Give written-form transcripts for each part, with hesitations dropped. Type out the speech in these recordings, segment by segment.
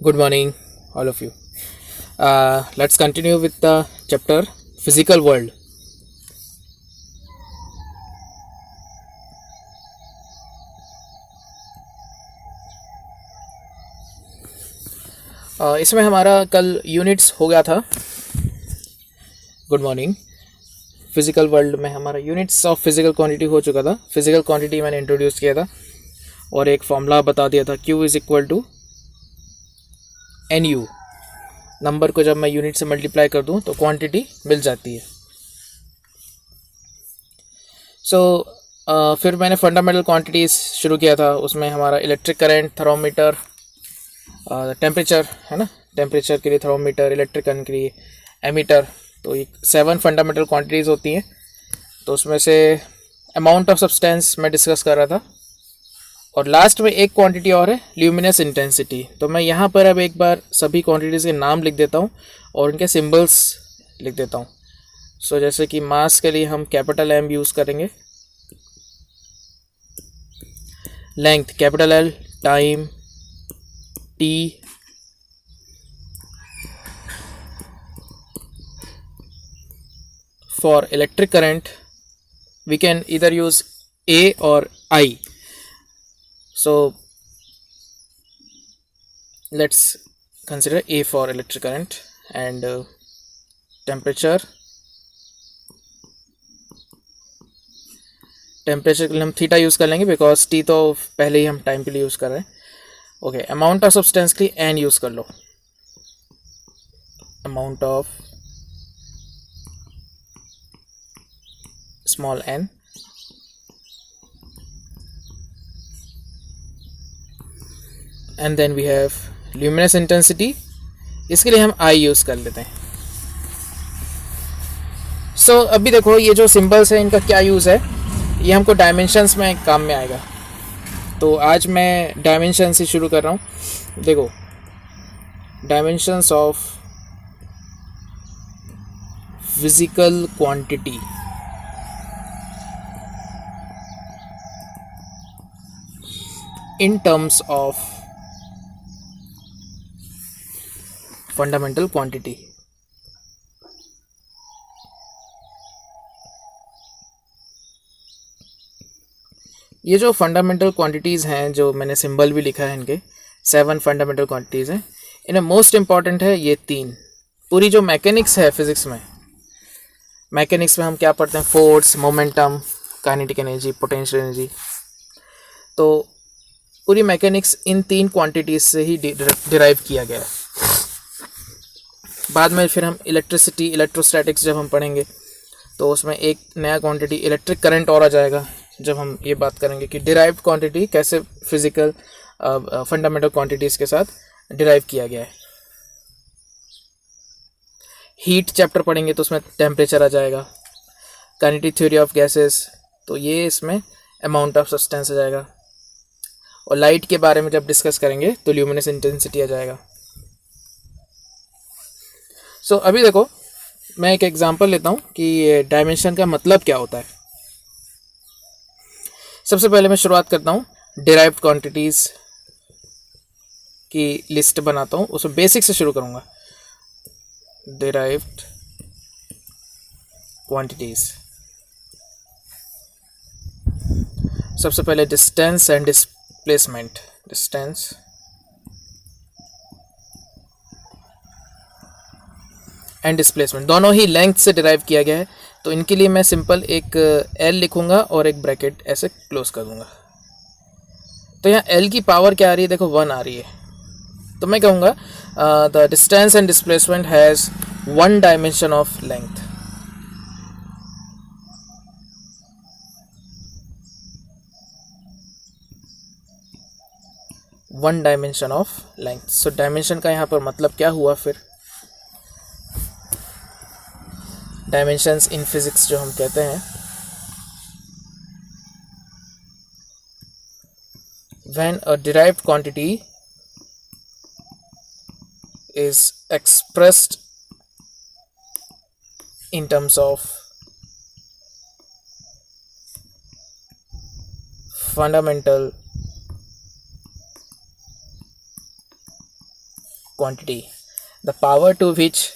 Good morning, all of you. Let's continue with the chapter Physical World. इसमें हमारा कल units हो गया था. Good morning. फिजिकल वर्ल्ड में हमारा यूनिट्स ऑफ फिजिकल क्वांटिटी हो चुका था. फिजिकल क्वांटिटी मैंने इंट्रोड्यूस किया था और एक फॉर्मूला बता दिया था. Q is equal to NU. Number को जब मैं यूनिट से मल्टीप्लाई कर दूं तो क्वांटिटी मिल जाती है. फिर मैंने फंडामेंटल क्वांटिटीज़ शुरू किया था. उसमें हमारा इलेक्ट्रिक करंट, थर्मोमीटर, टेम्परेचर है ना. टेम्परेचर के लिए थर्मोमीटर, इलेक्ट्रिक करंट के लिए एमीटर. तो ये 7 फंडामेंटल क्वांटिटीज़ होती हैं. तो उसमें से अमाउंट ऑफ सब्सटेंस मैं डिस्कस कर रहा था. और लास्ट में एक क्वांटिटी और है, ल्यूमिनस इंटेंसिटी. तो मैं यहाँ पर अब एक बार सभी क्वांटिटीज़ के नाम लिख देता हूँ और उनके सिंबल्स लिख देता हूँ. जैसे कि मास के लिए हम कैपिटल M यूज़ करेंगे, length capital L, time T, for electric current we can either use A or I. So let's consider A for electric current. And temperature के लिए हम थीटा यूज़ कर लेंगे बिकॉज T तो पहले ही हम time के लिए यूज़ कर रहे हैं. ओके, अमाउंट ऑफ सब्सटेंस के लिए N यूज़ कर लो. Amount of small n. And then we have luminous intensity. इसके लिए हम I यूज़ कर लेते हैं. अभी देखो ये जो सिंबल्स है इनका क्या यूज़ है, ये हमको डायमेंशंस में काम में आएगा. तो आज मैं डायमेंशन से शुरू कर रहा हूँ. देखो, dimensions of physical quantity. In terms of fundamental quantity. ये जो फंडामेंटल क्वांटिटीज़ हैं, जो मैंने सिंबल भी लिखा है, इनके 7 फंडामेंटल क्वांटिटीज़ हैं. इनमें मोस्ट इम्पॉर्टेंट है ये 3. पूरी जो मैकेनिक्स है फिज़िक्स में, मैकेनिक्स में हम क्या पढ़ते हैं, force, momentum, kinetic energy, potential energy. तो पूरी मैकेनिक्स इन 3 क्वांटिटीज़ से ही डिराइव किया गया है. बाद में फिर हम इलेक्ट्रिसिटी, इलेक्ट्रोस्टैटिक्स जब हम पढ़ेंगे तो उसमें एक नया क्वांटिटी इलेक्ट्रिक करंट और आ जाएगा, जब हम ये बात करेंगे कि डिराइव्ड क्वांटिटी कैसे फिजिकल फंडामेंटल क्वांटिटीज़ के साथ डिराइव किया गया है. हीट चैप्टर पढ़ेंगे तो उसमें टेम्परेचर आ जाएगा. काइनेटिक थ्योरी ऑफ गैसेस, तो ये इसमें अमाउंट ऑफ सब्सटेंस आ जाएगा. और लाइट के बारे में जब डिस्कस करेंगे तो ल्यूमिनस इंटेंसिटी आ जाएगा. अभी देखो, मैं एक एग्जांपल लेता हूँ कि डायमेंशन का मतलब क्या होता है. सबसे पहले मैं शुरुआत करता हूँ डिराइव्ड क्वांटिटीज़ की लिस्ट बनाता हूँ. उसमें बेसिक से शुरू करूँगा. Derived quantities. सबसे पहले distance and displacement. Distance and displacement दोनों ही लेंथ से डिराइव किया गया है. तो इनके लिए मैं सिंपल एक L लिखूंगा और एक ब्रैकेट ऐसे क्लोज कर दूंगा. तो यहाँ L की पावर क्या आ रही है, देखो 1 आ रही है. तो मैं कहूँगा the distance and displacement has 1 dimension of length. One dimension of length. So dimension का यहाँ पर मतलब क्या हुआ फिर, डायमेंशंस इन फिजिक्स जो हम कहते हैं, when a derived quantity is expressed in terms of fundamental quantity, the power to which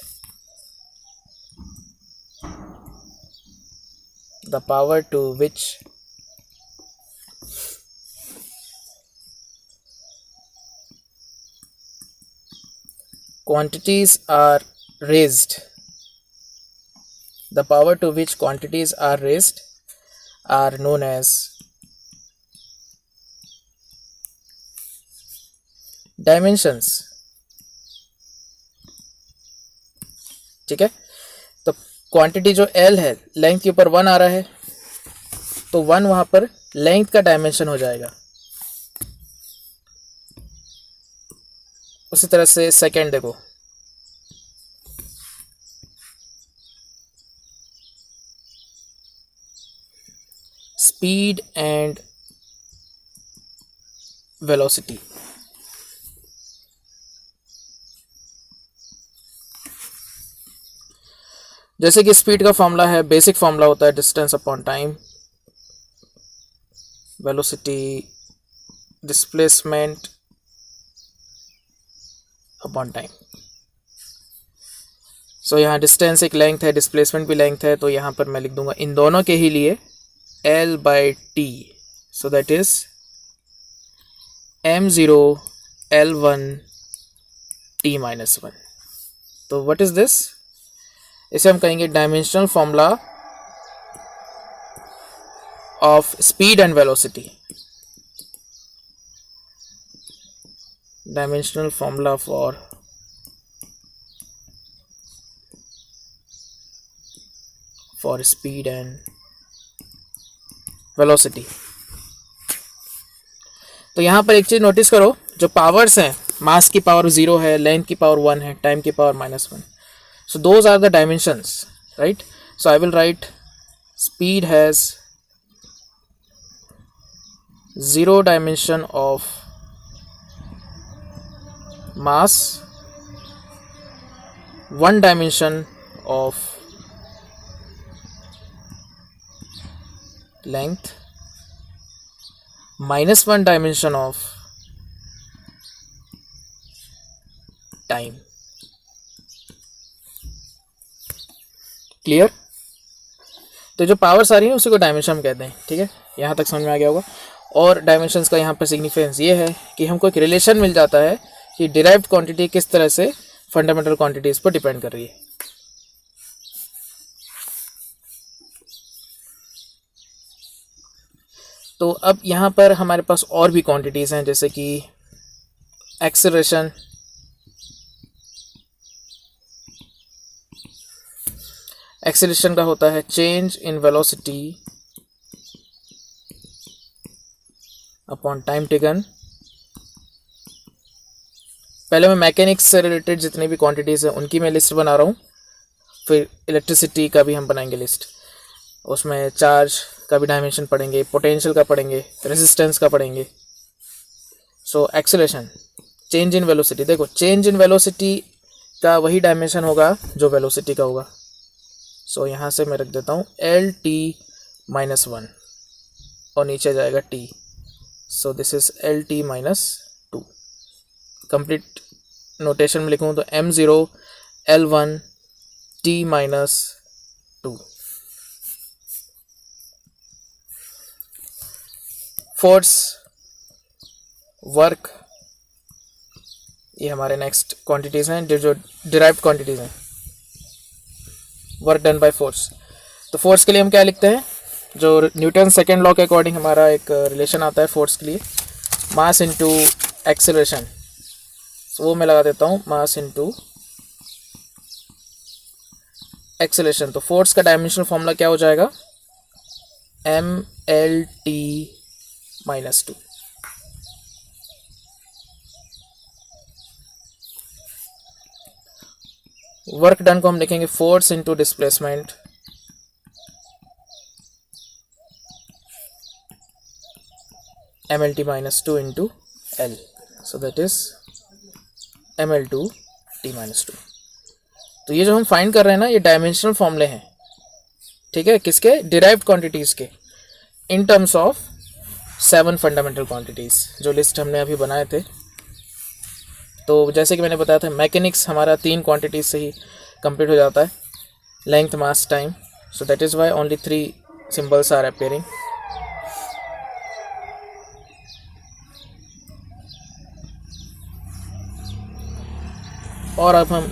quantities are raised, the power to which quantities are raised are known as dimensions. ठीक है, तो quantity जो L है, length के ऊपर 1 आ रहा है, तो 1 वहां पर लेंथ का डायमेंशन हो जाएगा। उसी तरह से सेकेंड देखो, स्पीड एंड वेलोसिटी। जैसे कि स्पीड का फॉर्मूला है, बेसिक फॉर्मूला होता है distance upon time, velocity displacement upon time. So यहाँ डिस्टेंस एक लेंथ है, डिस्प्लेसमेंट भी लेंथ है, तो यहाँ पर मैं लिख दूंगा इन दोनों के ही लिए L/T, so that is m0 L1 T-1। तो व्हाट इज दिस? इसे हम कहेंगे dimensional formula of speed and velocity. Dimensional formula for speed and velocity. तो यहाँ पर एक चीज नोटिस करो, जो पावर्स हैं, मास की पावर 0 है, लेंथ की पावर 1 है, टाइम की power -1। So those are the dimensions, right? So I will write speed has 0 dimension of mass, 1 dimension of length, -1 dimension of time. Clear? तो जो पावर्स आ रही हैं उसी को डायमेंशन हम कहते हैं। ठीक है, यहाँ तक समझ में आ गया होगा। और डायमेंशंस का यहाँ पर सिग्निफिकेंस ये है कि हमको एक रिलेशन मिल जाता है कि डिराइव्ड क्वांटिटी किस तरह से फंडामेंटल क्वांटिटीज पर डिपेंड कर रही है। तो अब यहाँ पर हमारे पास और भी क्वांटिटीज़ हैं, जैसे कि एक्सेलरेशन, एक्सेलरेशन का होता है change in velocity upon time taken. पहले मैं मैकेनिक्स से रिलेटेड जितनी भी क्वांटिटीज़ हैं उनकी मैं लिस्ट बना रहा हूँ, फिर इलेक्ट्रिसिटी का भी हम बनाएंगे लिस्ट, उसमें चार्ज का भी डायमेंशन पढ़ेंगे, पोटेंशियल का पढ़ेंगे, रेजिस्टेंस का पढ़ेंगे। So acceleration, change in velocity, देखो चेंज इन वेलोसिटी का वही डायमेंशन होगा जो वेलोसिटी का होगा। सो यहाँ से मैं रख देता हूँ LT-1 और नीचे जाएगा T, so this is LT-2। Complete notation में लिखूँ तो m0 L1 T-2। Force, work, ये हमारे नेक्स्ट क्वांटिटीज़ हैं जो डिराइव्ड क्वांटिटीज़ हैं। वर्क डन बाय फोर्स, तो फोर्स के लिए हम क्या लिखते हैं, जो न्यूटन सेकेंड लॉ के अकॉर्डिंग हमारा एक रिलेशन आता है फोर्स के लिए, मास इनटू एक्सेलरेशन। तो वो मैं लगा देता हूँ मास इनटू एक्सेलरेशन। तो फोर्स का डायमेंशनल फॉर्मूला क्या हो जाएगा, mLT-2। वर्क डन को हम लिखेंगे force into displacement, mLT-2 into L, so that is mL2T-2। तो ये जो हम फाइंड कर रहे हैं ना, ये डायमेंशनल फॉर्मूले हैं, ठीक है, किसके, डिराइव्ड क्वांटिटीज़ के, in terms of 7 fundamental quantities, जो लिस्ट हमने अभी बनाए थे। तो जैसे कि मैंने बताया था मैकेनिक्स हमारा 3 क्वांटिटीज से ही कंप्लीट हो जाता है, length, mass, time. So that is why only 3 symbols are appearing. और अब हम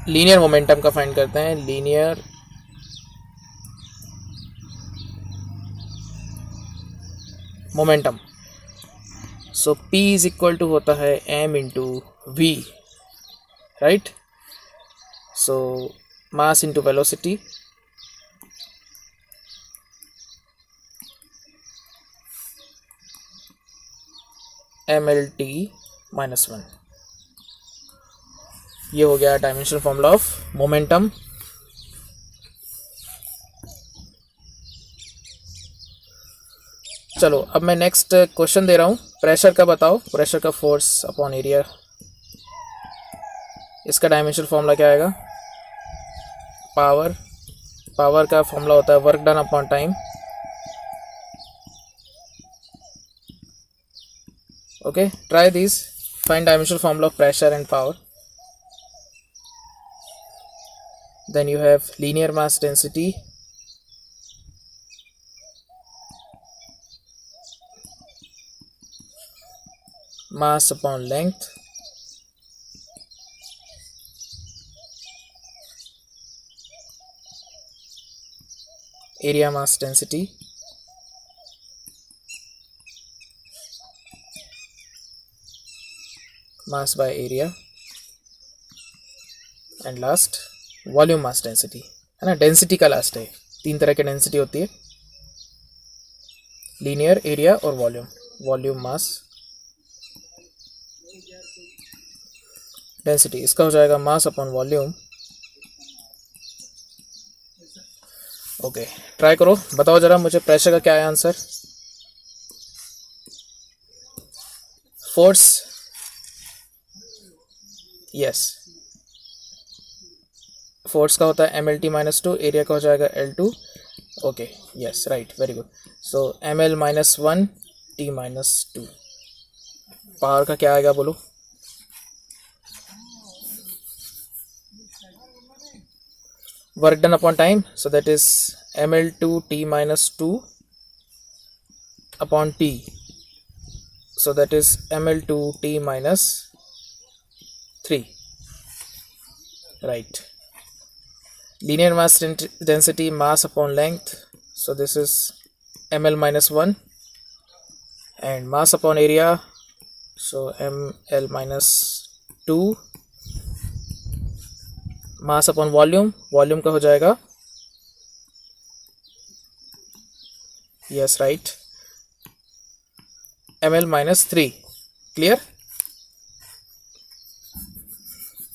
लीनियर मोमेंटम का फाइंड करते हैं. Linear momentum. So P is equal to होता है m into v, right. So mass into velocity mlt -1. ये हो गया डायमेंशनल फॉर्मूला ऑफ मोमेंटम. चलो अब मैं नेक्स्ट क्वेश्चन दे रहा हूँ. प्रेशर का बताओ, प्रेशर का फोर्स अपॉन एरिया. इसका डायमेंशनल फॉर्मूला क्या आएगा? पावर का फॉर्मूला होता है work done upon time. Okay, try this. Find dimensional formula of pressure and power. Then you have linear mass density mass upon length area mass density mass by area and last volume mass density, है ना. Density का last है. 3 तरह की density होती है, linear, area और volume. Volume mass density, इसका हो जाएगा mass upon volume. Okay, try करो, बताओ जरा मुझे प्रेशर का क्या है आंसर. फोर्स, यस, फोर्स का होता है MLT -2, एरिया का हो जाएगा L2. Okay, yes, right, very good. So ML -1 T -2. Power का क्या आएगा बोलो? Work done upon time, so that is ML2 T -2 upon T, so that is ML2 T -3, right. Linear mass density, mass upon length, so this is ml -1, and mass upon area, so ml -2. mass upon volume, volume का हो जाएगा, yes, right, ml -3. Clear.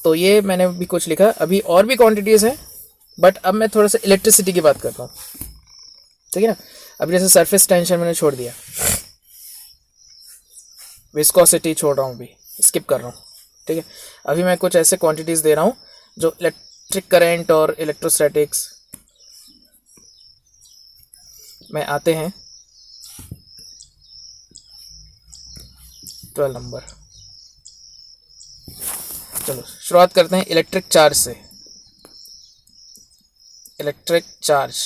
तो ये मैंने भी कुछ लिखा. अभी और भी क्वांटिटीज हैं, बट अब मैं थोड़ा सा इलेक्ट्रिसिटी की बात करता हूँ, ठीक है ना. अभी जैसे सरफेस टेंशन मैंने छोड़ दिया, विस्कोसिटी छोड़ रहा हूँ, अभी स्किप कर रहा हूँ, ठीक है. अभी मैं कुछ ऐसे क्वांटिटीज दे रहा हूँ जो इलेक्ट्रिक करंट और इलेक्ट्रोस्टैटिक्स में आते हैं. 12 नंबर. चलो शुरुआत करते हैं इलेक्ट्रिक चार्ज से. इलेक्ट्रिक चार्ज,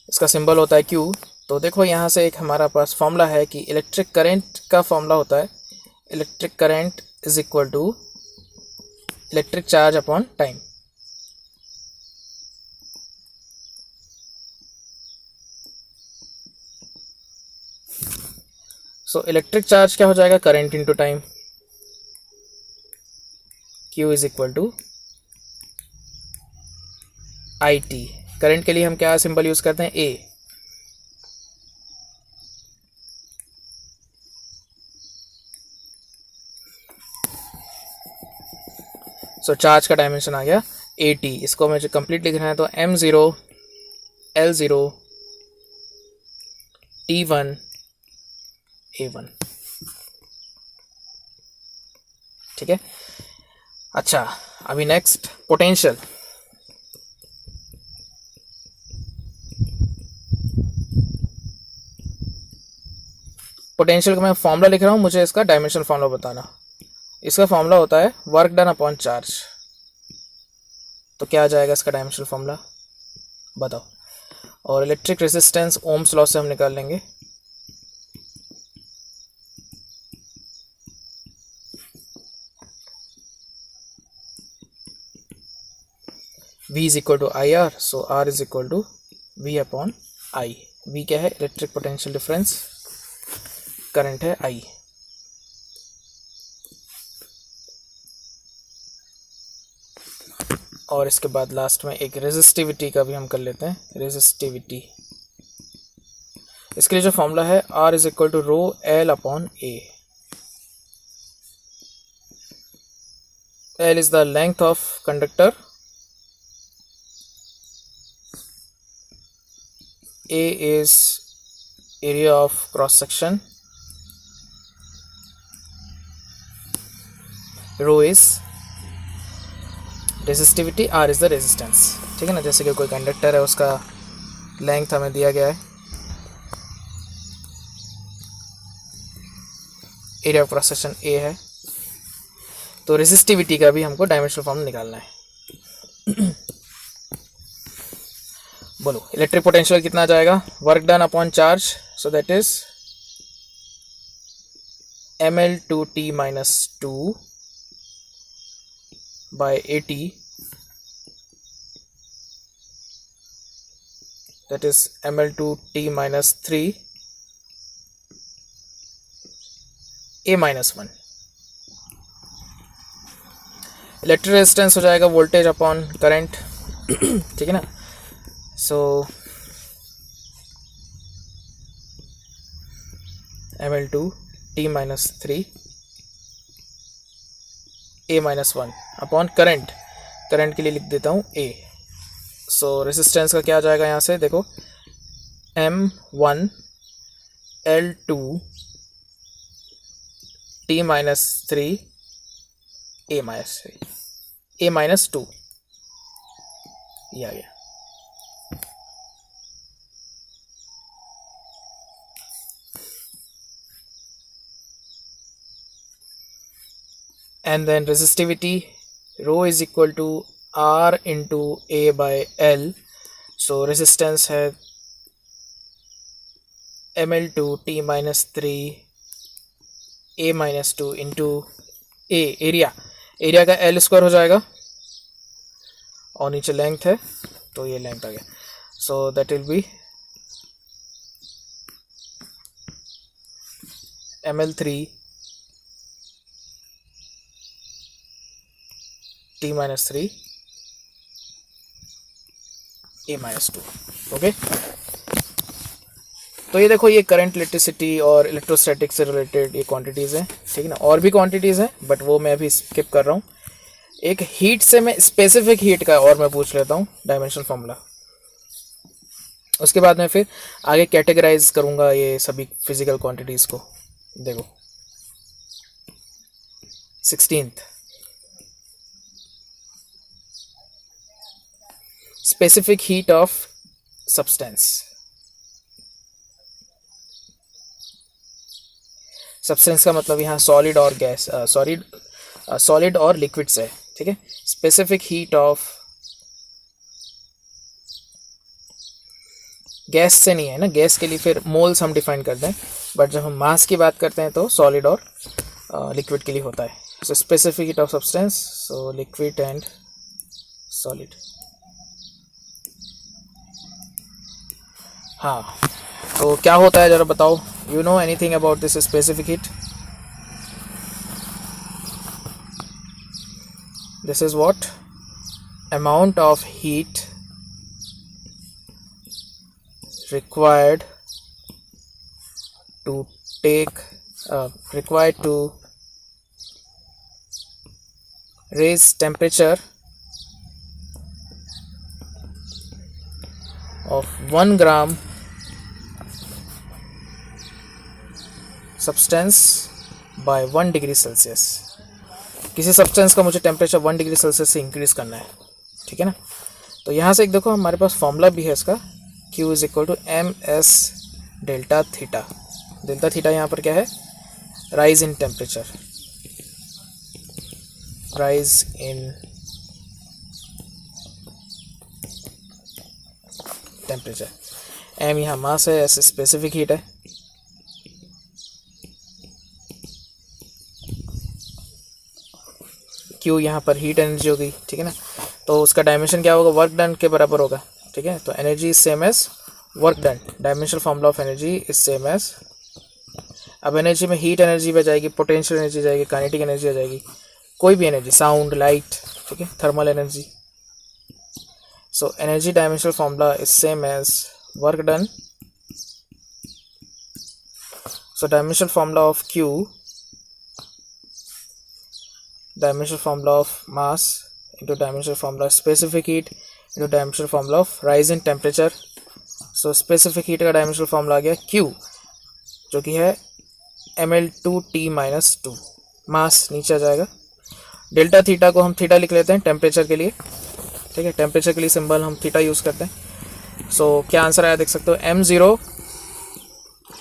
इसका सिंबल होता है Q. तो देखो यहाँ से एक हमारा पास फॉर्मूला है कि इलेक्ट्रिक करंट का फॉर्मूला होता है electric current is equal to electric charge upon time. So electric charge क्या हो जाएगा? Current into time. Q is equal to IT. Current के लिए हम क्या सिंबल यूज करते हैं? A. सो चार्ज का डायमेंशन आ गया AT. इसको मुझे कंप्लीट लिखना है तो M0 L0 T1 A1, ठीक है. अच्छा, अभी नेक्स्ट पोटेंशियल. पोटेंशियल का मैं फॉर्मूला लिख रहा हूँ, मुझे इसका डायमेंशनल फॉर्मूला बताना। इसका फॉर्मूला होता है वर्क डन अपॉन चार्ज। तो क्या आ जाएगा इसका डायमेंशनल फॉर्मूला बताओ। और इलेक्ट्रिक रेजिस्टेंस ओम्स लॉ से हम निकाल लेंगे। V is equal to I R, so R is equal to V upon I. V क्या है? इलेक्ट्रिक पोटेंशियल डिफरेंस, करंट है I। और इसके बाद लास्ट में एक रेजिस्टिविटी का भी हम कर लेते हैं, रेजिस्टिविटी। इसके लिए जो फॉर्मूला है R is equal to rho L upon A। L is the length of conductor, A is area of cross section, rho is resistivity, R is the resistance। ठीक है ना, जैसे कि कोई कंडक्टर है, उसका लेंथ हमें दिया गया है, area of cross section A है, तो रेजिस्टिविटी का भी हमको डायमेंशनल फॉर्म निकालना है। बोलो इलेक्ट्रिक पोटेंशियल कितना आ जाएगा? Work done upon charge, so that is ml2t minus 2 by AT, that is ml2t minus 3 A minus 1। Electric resistance हो जाएगा वोल्टेज अपॉन करंट। ठीक है ना, सो ml2t minus 3 A minus 1 upon current, current के लिए लिख देता हूँ A। सो रेजिस्टेंस का क्या आ जाएगा यहाँ से देखो, M1 L2 T minus 3 A minus 3 A minus 2, ये आ गया। And then resistivity, rho is equal to R into A by L, so resistance है ml2t minus 3 A minus 2 into A, area, area का L स्क्वायर हो जाएगा, और नीचे length है, तो ये लेंथ आ गया, so that will be ml3 t minus 3 A minus 2। Okay, तो ये देखो, ये करंट, इलेक्ट्रिसिटी और इलेक्ट्रोस्टैटिक से रिलेटेड ये क्वांटिटीज़ हैं। ठीक है ना, और भी क्वांटिटीज़ हैं बट वो मैं अभी स्किप कर रहा हूँ। एक हीट से मैं स्पेसिफिक हीट का और मैं पूछ लेता हूँ डायमेंशनल फॉर्मूला, उसके बाद मैं फिर आगे कैटेगराइज करूँगा ये सभी फिजिकल क्वांटिटीज़ को। देखो 16th specific heat of substance। Substance का मतलब यहाँ सॉलिड और गैस, सॉलिड और लिक्विड से, ठीक है। स्पेसिफिक हीट ऑफ, गैस से नहीं है ना, गैस के लिए फिर मोल्स हम डिफाइन करते हैं, बट जब हम मास की बात करते हैं तो सॉलिड और लिक्विड के लिए होता है। So specific heat of substance, so liquid and solid. हाँ, तो क्या होता है जरा बताओ, you know anything about this specific heat? This is what amount of heat required to raise temperature of 1 gram substance by 1 degree Celsius। किसी substance का मुझे टेम्परेचर 1 डिग्री सेल्सियस से इंक्रीज करना है, ठीक है ना। तो यहाँ से एक देखो हमारे पास फॉर्मूला भी है इसका, Q is equal to M S delta theta. Delta theta यहाँ पर क्या है, rise in temperature, rise in temperature. M यहाँ मास है, एस स्पेसिफिक हीट है। क्यू यहाँ पर हीट एनर्जी होगी, ठीक है ना। तो उसका डायमेंशन क्या होगा, वर्क डन के बराबर होगा, ठीक है। तो energy is same as work done, dimensional formula of energy is same as. अब एनर्जी में हीट एनर्जी भी आ जाएगी, पोटेंशियल एनर्जी आ जाएगी, काइनेटिक एनर्जी आ जाएगी, कोई भी एनर्जी, साउंड, लाइट, ठीक है, thermal energy. So energy dimensional formula is same as work done. So dimensional formula of Q, dimensional formula of mass into dimensional formula of specific heat into dimensional formula of rise in temperature. So specific heat का dimensional formula आ गया Q, जो कि है mL2T-2। मास नीचे आ जाएगा। Delta theta को हम theta लिख लेते हैं टेम्परेचर के लिए, ठीक है। टेम्परेचर के लिए सिंबल हम थीटा यूज़ करते हैं। सो क्या आंसर आया देख सकते हो, M0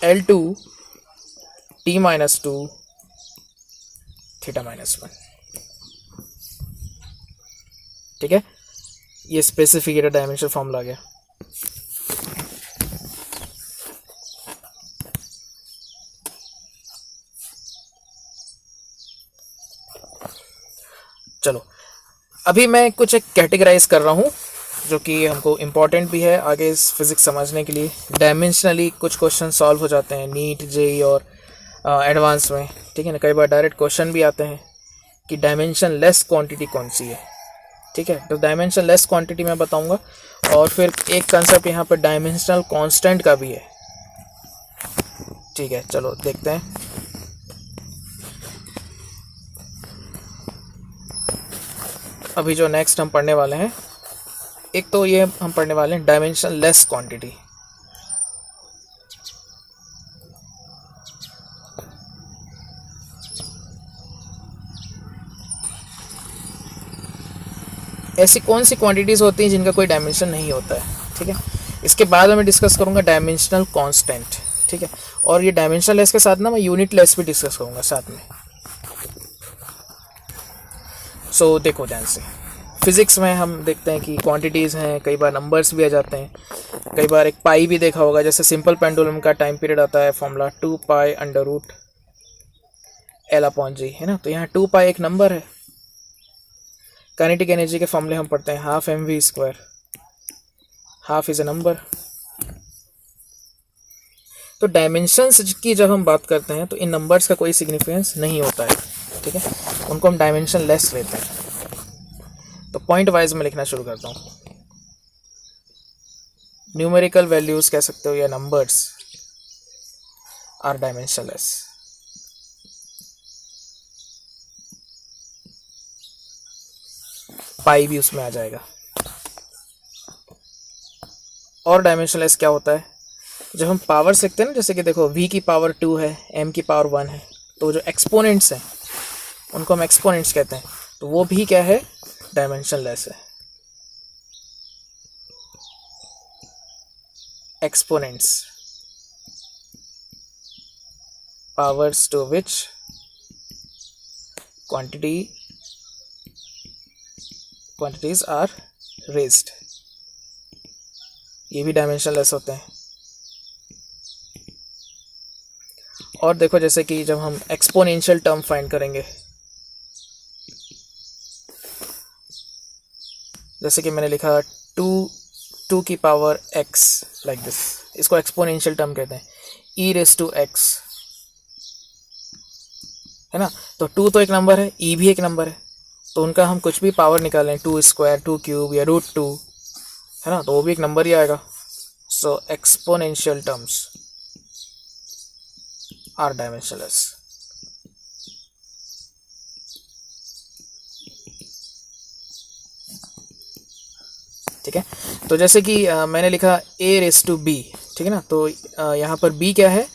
L2 T-2 थीटा -1, ठीक है। ये स्पेसिफिक डायमेंशनल फॉर्मूला आ गया। चलो अभी मैं कुछ एक कैटेगराइज कर रहा हूँ जो कि हमको इम्पोर्टेंट भी है आगे इस फिज़िक्स समझने के लिए। डायमेंशनली कुछ क्वेश्चन सॉल्व हो जाते हैं नीट, जेई और एडवांस में, ठीक है ना। कई बार डायरेक्ट क्वेश्चन भी आते हैं कि डायमेंशन लेस क्वांटिटी कौन सी है, ठीक है। तो डायमेंशन लेस क्वांटिटी मैं बताऊंगा, और फिर एक कंसेप्ट यहाँ पर डायमेंशनल कांस्टेंट का भी है, ठीक है। चलो देखते हैं। अभी जो नेक्स्ट हम पढ़ने वाले हैं, एक तो ये हम पढ़ने वाले हैं डायमेंशन लेस क्वांटिटी। ऐसी कौन सी क्वांटिटीज़ होती हैं जिनका कोई डायमेंशन नहीं होता है, ठीक है। इसके बाद मैं डिस्कस करूंगा डायमेंशनल कांस्टेंट, ठीक है। और ये डायमेंशनल लेस के साथ ना मैं यूनिट लेस भी डिस्कस करूंगा साथ में। सो देखो ध्यान से, फिज़िक्स में हम देखते हैं कि क्वांटिटीज़ हैं, कई बार नंबर्स भी आ जाते हैं, कई बार एक पाई भी देखा होगा। जैसे सिंपल पेंडुलम का टाइम पीरियड आता है फॉर्मूला 2π√L/G, है ना। तो यहाँ 2π एक नंबर है। काइनेटिक एनर्जी के फॉर्मूले हम पढ़ते हैं 12mv², half is a number. तो डायमेंशंस की जब हम बात करते हैं तो इन नंबर्स का कोई सिग्निफिकेंस नहीं होता है, ठीक है। उनको हम डायमेंशन लेस लेते हैं। तो पॉइंट वाइज में लिखना शुरू करता हूँ। न्यूमेरिकल वैल्यूज कह सकते हो या नंबर्स आर डायमेंशन लेस। पाई भी उसमें आ जाएगा। और डायमेंशन लेस क्या होता है, जब हम पावर सीखते हैं ना, जैसे कि देखो v की पावर 2 है, m की पावर 1 है, तो जो एक्सपोनेंट्स हैं उनको हम एक्सपोनेंट्स कहते हैं। तो वो भी क्या है, डायमेंशन लेस है। Exponents, powers to which quantities are raised, ये भी डायमेंशन लेस होते हैं। और देखो जैसे कि जब हम एक्सपोनेंशियल टर्म फाइंड करेंगे, जैसे कि मैंने लिखा 2 की पावर x लाइक दिस, इसको एक्सपोनेंशियल टर्म कहते हैं, e⁻x, है ना। तो 2 तो एक नंबर है, e भी एक नंबर है, तो उनका हम कुछ भी पावर निकालें, 2² 2³ या √2, है ना, तो वो भी एक नंबर ही आएगा। So exponential terms are dimensionless. ठीक है। तो जैसे कि मैंने लिखा a⁻b, ठीक है ना। तो यहाँ पर b क्या है,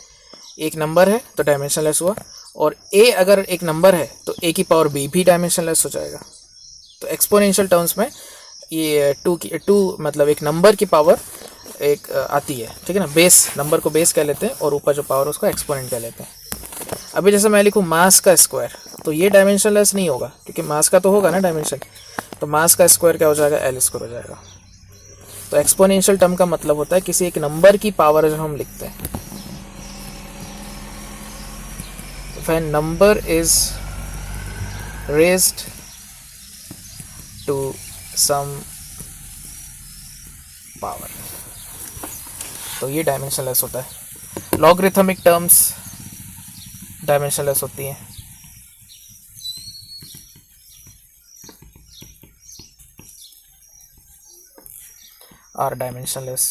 एक नंबर है, तो डायमेंशनलेस हुआ। और a अगर एक नंबर है तो a की पावर b भी डायमेंशनलेस हो जाएगा। तो एक्सपोनेंशियल टर्म्स में ये 2 मतलब एक नंबर की पावर एक आती है, ठीक है ना, बेस नंबर को बेस कह लेते हैं और ऊपर जो पावर उसको एक्सपोनेंट कह लेते हैं। अभी जैसे मैं लिखूँ मास का स्क्वायर, तो ये डायमेंशनलेस नहीं होगा क्योंकि मास का तो होगा ना डायमेंशन, तो मास का स्क्वायर क्या हो जाएगा, एल स्क्वायर हो जाएगा। तो एक्सपोनेंशियल टर्म का मतलब होता है किसी एक नंबर की पावर जब हम लिखते हैं, when number is raised to some power, तो ये डायमेंशनलेस होता है। लॉगरिथमिक टर्म्स डायमेंशनलेस होती हैं। Are dimensionless.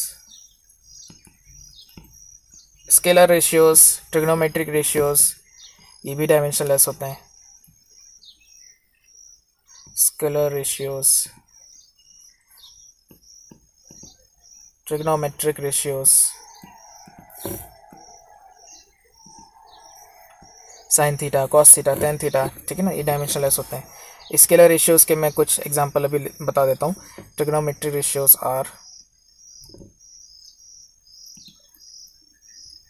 Scalar ratios, trigonometric ratios, ये भी डायमेंशनलेस होते हैं। Scalar ratios, trigonometric ratios, sine theta, cos theta, tan theta, ठीक है ना, ये डायमेंशनलेस होते हैं। स्केलर रेशियोज के मैं कुछ एग्जांपल अभी बता देता हूँ। ट्रिग्नोमेट्रिक रेशियोज आर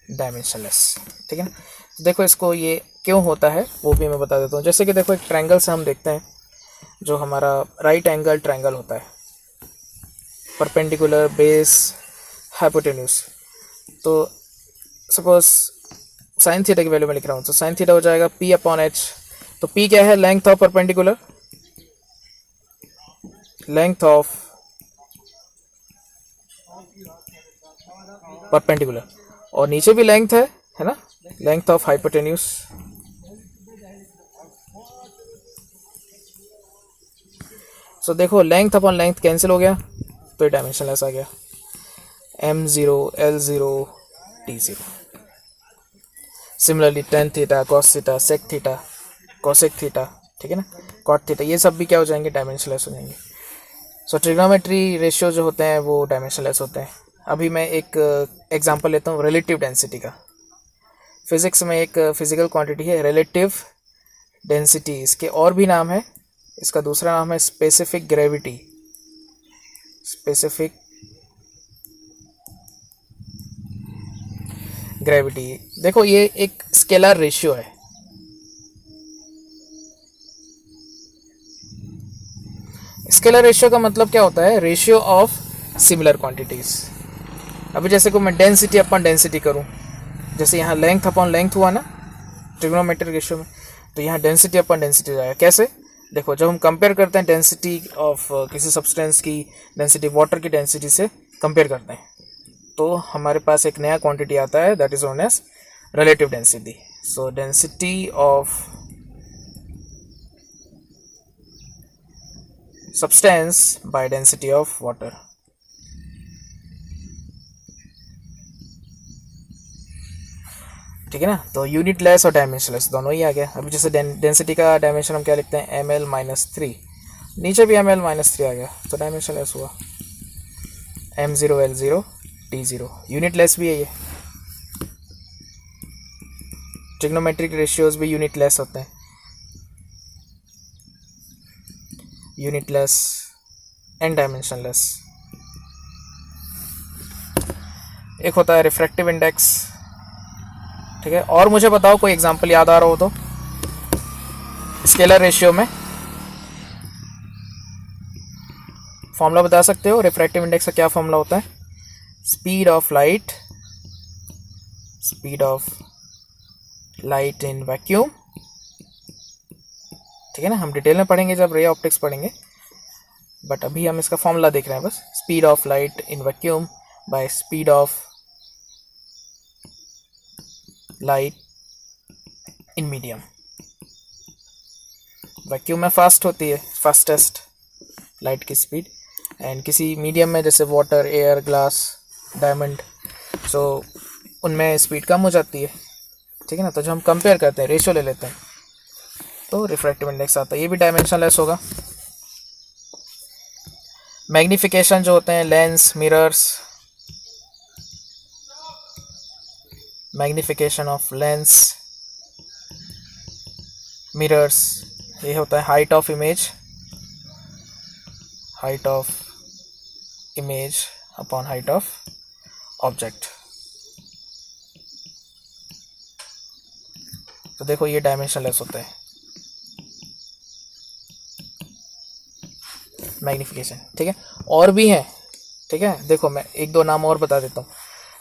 डायमेंशनलेस, ठीक है ना। तो देखो इसको ये क्यों होता है वो भी मैं बता देता हूँ। जैसे कि देखो एक ट्रायंगल से हम देखते हैं, जो हमारा राइट एंगल ट्रायंगल होता है, परपेंडिकुलर, बेस, हाइपोटेन्यूज। तो सपोज साइन थीटा की वैल्यू में लिख रहा हूँ, तो साइन थीटा हो जाएगा पी अपॉन एच। तो पी क्या है, length of perpendicular, length of perpendicular, और नीचे भी लेंथ है ना, लेंथ ऑफ हाइपोटेन्यूज। सो देखो लेंथ अपॉन लेंथ कैंसिल हो गया, तो ये डायमेंशनलेस आ गया, m0, l0, t0। Similarly tan theta, cos theta, sec theta, cosec theta, ठीक है ना, कॉट थीटा, ये सब भी क्या हो जाएंगे, डायमेंशनलेस हो जाएंगे। सो ट्रिग्नोमेट्री रेशियो जो होते हैं वो डायमेंशनलेस होते हैं। अभी मैं एक एग्जांपल लेता हूँ रिलेटिव डेंसिटी का। फिजिक्स में एक फिजिकल क्वांटिटी है रिलेटिव डेंसिटी, इसके और भी नाम है, इसका दूसरा नाम है स्पेसिफिक ग्रेविटी। स्पेसिफिक ग्रेविटी, देखो ये एक स्केलर रेशियो है। स्केलर रेशियो का मतलब क्या होता है, रेशियो ऑफ सिमिलर क्वांटिटीज। अभी जैसे को मैं डेंसिटी अपॉन डेंसिटी करूं, जैसे यहाँ लेंथ अपॉन लेंथ हुआ ना ट्रिग्नोमेट्रिक रेशियो में, तो यहाँ डेंसिटी अपॉन डेंसिटी जाएगा। कैसे, देखो जब हम कंपेयर करते हैं डेंसिटी ऑफ किसी सब्सटेंस की डेंसिटी वाटर की डेंसिटी से कंपेयर करते हैं, तो हमारे पास एक नया क्वांटिटी आता है, that is known as relative density. So density of substance by density of water। ठीक है ना, तो यूनिट लेस और डायमेंशनलेस दोनों ही आ गया। अभी जैसे डेंसिटी का डायमेंशन हम क्या लिखते हैं, ml-3, नीचे भी ml-3 आ गया, तो डायमेंशनलेस हुआ। m0, l0, t0, unit less भी है ये। ट्रिग्नोमेट्रिक रेशियोज भी यूनिट लेस होते हैं, यूनिटलेस एंड डायमेंशनलेस। एक होता है रिफ्रैक्टिव इंडेक्स, ठीक है। और मुझे बताओ कोई एग्जांपल याद आ रहा हो तो स्केलर रेशियो में फॉर्मूला बता सकते हो। रिफ्रैक्टिव इंडेक्स का क्या फॉर्मूला होता है, speed of light, speed of light in vacuum, ठीक है ना, हम डिटेल में पढ़ेंगे जब रे ऑप्टिक्स पढ़ेंगे, बट अभी हम इसका फॉर्मूला देख रहे हैं बस। Speed of light in vacuum by speed of light in medium. Vacuum में फास्ट होती है, फास्टेस्ट लाइट की स्पीड, एंड किसी मीडियम में जैसे वाटर, एयर, ग्लास, डायमंड, सो उनमें स्पीड कम हो जाती है, ठीक है ना। तो जब हम कंपेयर करते हैं, रेशियो ले लेते हैं, तो रिफ्रैक्टिव इंडेक्स आता है, ये भी डायमेंशनलेस होगा। मैग्निफिकेशन जो होते हैं, lens, mirrors, magnification of lens, mirrors, ये होता है height of image, height of image upon height of object. तो देखो ये डायमेंशनलेस होते हैं, मैग्नीफिकेशन, ठीक है। और भी हैं, ठीक है, देखो मैं एक दो नाम और बता देता हूँ।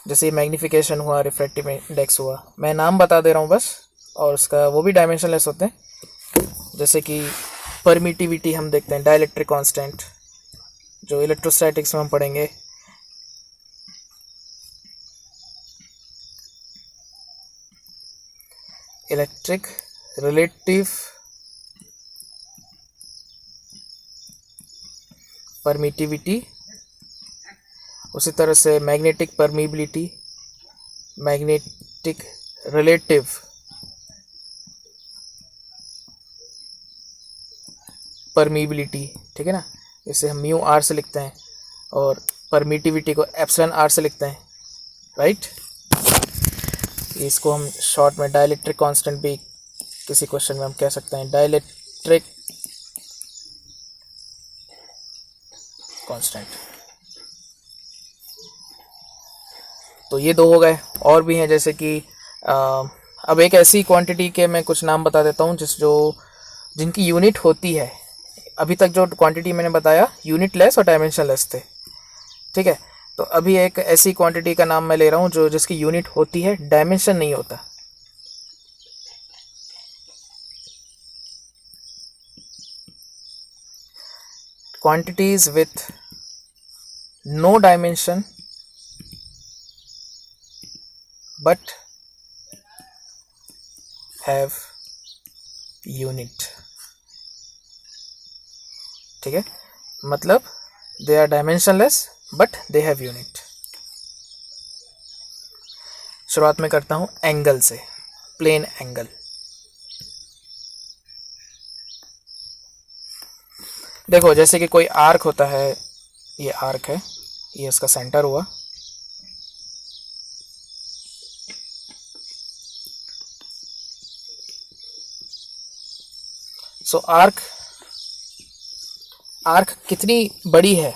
जैसे मैग्नीफिकेशन हुआ, रिफ्रैक्टिव इंडेक्स हुआ, मैं नाम बता दे रहा हूँ बस, और उसका वो भी डायमेंशनलेस होते हैं। जैसे कि परमिटिविटी हम देखते हैं, डाइलेक्ट्रिक कांस्टेंट, जो इलेक्ट्रोस्टैटिक्स में हम पढ़ेंगे। इलेक्ट्रिक रिलेटिव परमिटिविटी, उसी तरह से magnetic permeability, magnetic relative permeability, ठीक है ना। इसे हम म्यू आर से लिखते हैं, और परमिटिविटी को एप्सिलॉन आर से लिखते हैं, राइट। इसको हम शॉर्ट में डाइलेक्ट्रिक कांस्टेंट भी किसी क्वेश्चन में हम कह सकते हैं, डाइलेक्ट्रिक कांस्टेंट। तो ये दो हो गए। और भी हैं, जैसे कि अब एक ऐसी क्वांटिटी के मैं कुछ नाम बता देता हूँ जिनकी यूनिट होती है। अभी तक जो क्वांटिटी मैंने बताया यूनिट लेस और डायमेंशनलेस थे, ठीक है। तो अभी एक ऐसी क्वांटिटी का नाम मैं ले रहा हूँ जिसकी यूनिट होती है, डायमेंशन नहीं होता। Quantities with no dimension but have unit, ठीक है, मतलब they are dimensionless but they have unit. शुरुआत में करता हूं एंगल से, प्लेन एंगल। देखो जैसे कि कोई आर्क होता है, ये आर्क है, ये इसका सेंटर हुआ, सो आर्क कितनी बड़ी है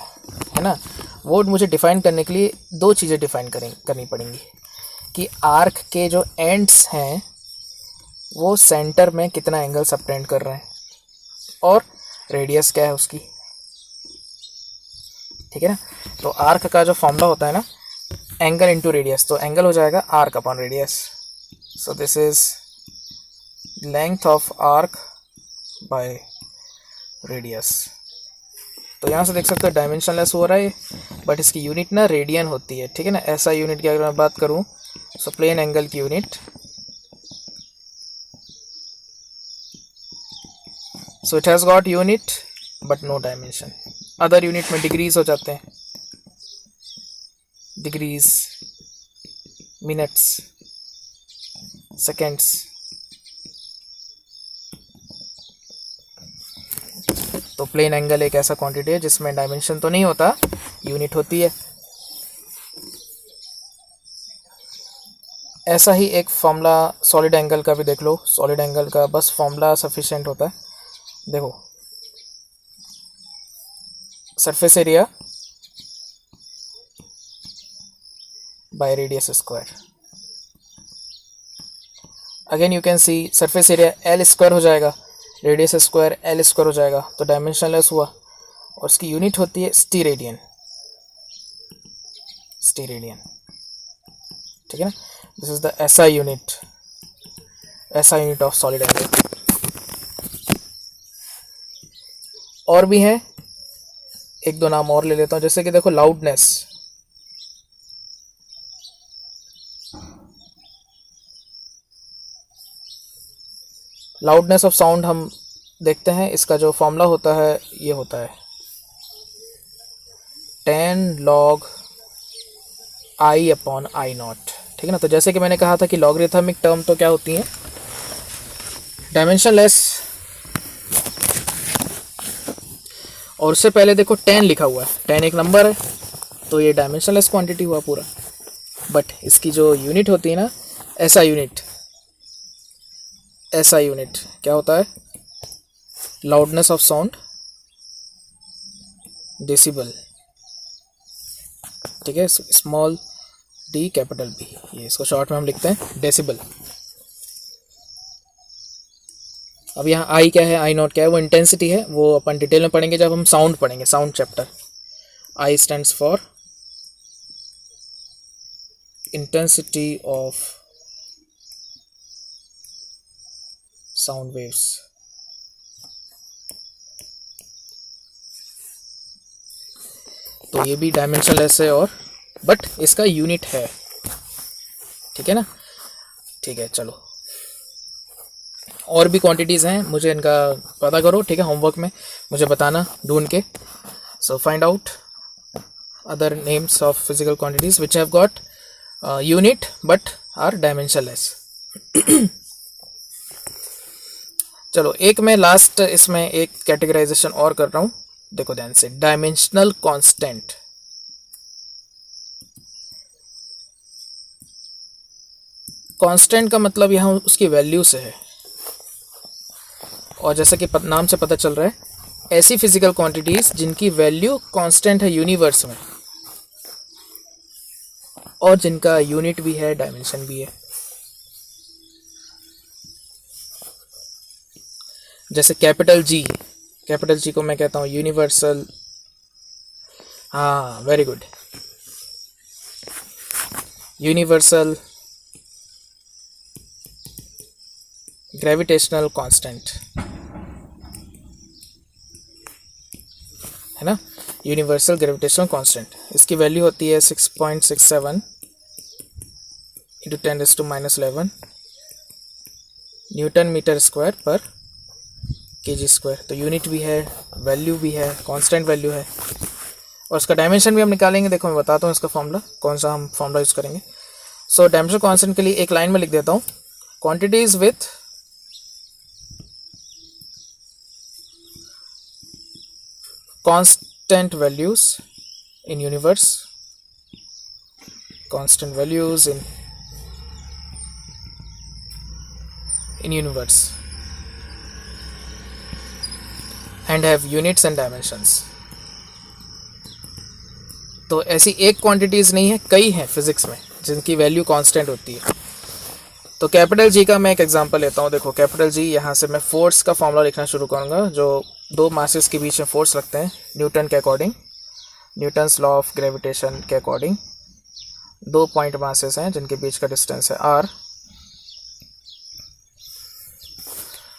ना, वो मुझे डिफाइन करने के लिए दो चीज़ें डिफाइन करनी पड़ेंगी कि आर्क के जो एंड्स हैं वो सेंटर में कितना एंगल सबटेंड कर रहे हैं, और रेडियस क्या है उसकी, ठीक है ना। तो आर्क का जो फॉर्मूला होता है ना, एंगल इंटू रेडियस, तो एंगल हो जाएगा arc upon radius. So this is length of arc by radius. तो यहाँ से देख सकते हो डायमेंशनलेस हो रहा है, बट इसकी यूनिट ना रेडियन होती है, ठीक है ना। ऐसा यूनिट की अगर मैं बात करूँ, सो प्लेन एंगल की unit, so it has got unit but no dimension. Other unit में डिग्रीज हो जाते हैं, डिग्रीज, मिनट्स, सेकेंड्स। तो प्लेन एंगल एक ऐसा क्वांटिटी है जिसमें डायमेंशन तो नहीं होता, यूनिट होती है। ऐसा ही एक फॉर्मूला सॉलिड एंगल का भी देख लो। सॉलिड एंगल का बस फॉर्मूला सफिशिएंट होता है। देखो surface area by radius square, again you can see surface area L square हो जाएगा, रेडियस स्क्वायर एल स्क्वायर हो जाएगा, तो डायमेंशनलेस हुआ। और उसकी यूनिट होती है स्टीरेडियन, स्टीरेडियन, ठीक है ना। This is the SI unit, SI unit of solid angle. और भी हैं, एक दो नाम और ले लेता हूँ। जैसे कि देखो लाउडनेस, लाउडनेस ऑफ साउंड हम देखते हैं, इसका जो फॉर्मूला होता है ये होता है 10 log I upon I not, ठीक है ना। तो जैसे कि मैंने कहा था कि लॉगरिथमिक टर्म तो क्या होती हैं, डायमेंशनलेस, और उससे पहले देखो 10 लिखा हुआ है, 10 एक नंबर है, तो ये डायमेंशनलेस क्वांटिटी हुआ पूरा। बट इसकी जो यूनिट होती है ना, ऐसा यूनिट, ऐसा यूनिट क्या होता है, लाउडनेस ऑफ साउंड डेसिबल, ठीक है, स्मॉल डी कैपिटल बी, ये इसको शॉर्ट में हम लिखते हैं डेसिबल। अब यहाँ आई क्या है, आई नॉट क्या है, वो इंटेंसिटी है, वो अपन डिटेल में पढ़ेंगे जब हम साउंड पढ़ेंगे, sound chapter. I stands for intensity of sound waves. तो ये भी डायमेंशनलेस है और बट इसका यूनिट है, ठीक है ना। ठीक है, चलो और भी क्वांटिटीज़ हैं, मुझे इनका पता करो, ठीक है, होमवर्क में मुझे बताना ढूंढ के। So find out other names of physical quantities which have got unit but are dimensionless. चलो एक मैं लास्ट इसमें एक कैटेगराइजेशन और कर रहा हूँ, देखो ध्यान से। डायमेंशनल कांस्टेंट, कांस्टेंट का मतलब यहाँ उसकी वैल्यू से है, और जैसा कि नाम से पता चल रहा है, ऐसी फिजिकल क्वांटिटीज जिनकी वैल्यू कांस्टेंट है यूनिवर्स में और जिनका यूनिट भी है, डायमेंशन भी है। जैसे कैपिटल जी को मैं कहता हूँ यूनिवर्सल, हाँ very good, universal gravitational constant, है ना, यूनिवर्सल ग्रेविटेशनल कांस्टेंट। इसकी वैल्यू होती है 6.67 इंटू 10⁻⁻11 न्यूटन मीटर स्क्वायर पर केजी स्क्वायर। तो यूनिट भी है, वैल्यू भी है, कांस्टेंट वैल्यू है, और उसका डायमेंशन भी हम निकालेंगे। देखो मैं बताता हूँ इसका फॉर्मूला, कौन सा हम फॉर्मूला यूज़ करेंगे। सो डायमेंशन कांस्टेंट के लिए एक लाइन में लिख देता हूँ, quantities with constant values in universe, constant values in universe and have units and dimensions। तो ऐसी एक क्वांटिटीज नहीं है, कई हैं फिजिक्स में जिनकी वैल्यू कांस्टेंट होती है। तो कैपिटल जी का मैं एक एग्जांपल लेता हूँ। देखो कैपिटल जी, यहाँ से मैं फोर्स का फॉर्मूला लिखना शुरू करूँगा, जो दो मासेस के बीच में फोर्स रखते हैं न्यूटन के according, Newton's law of gravitation के अकॉर्डिंग। दो पॉइंट मासेस हैं जिनके बीच का डिस्टेंस है r,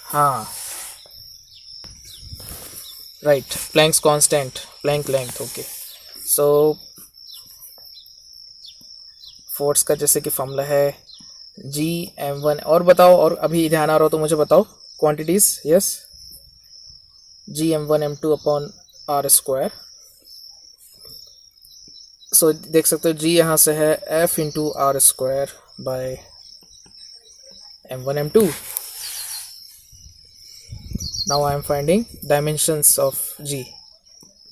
हाँ right, Planck's constant, Planck length, okay. So force का जैसे कि फॉर्मूला है Gm1, और बताओ, और अभी ध्यान आ रहा हो तो मुझे बताओ quantities. Yes, Gm1 m2 upon r square. So देख सकते हो G यहाँ से है F into R square by m1 m2। Now I am finding dimensions of G।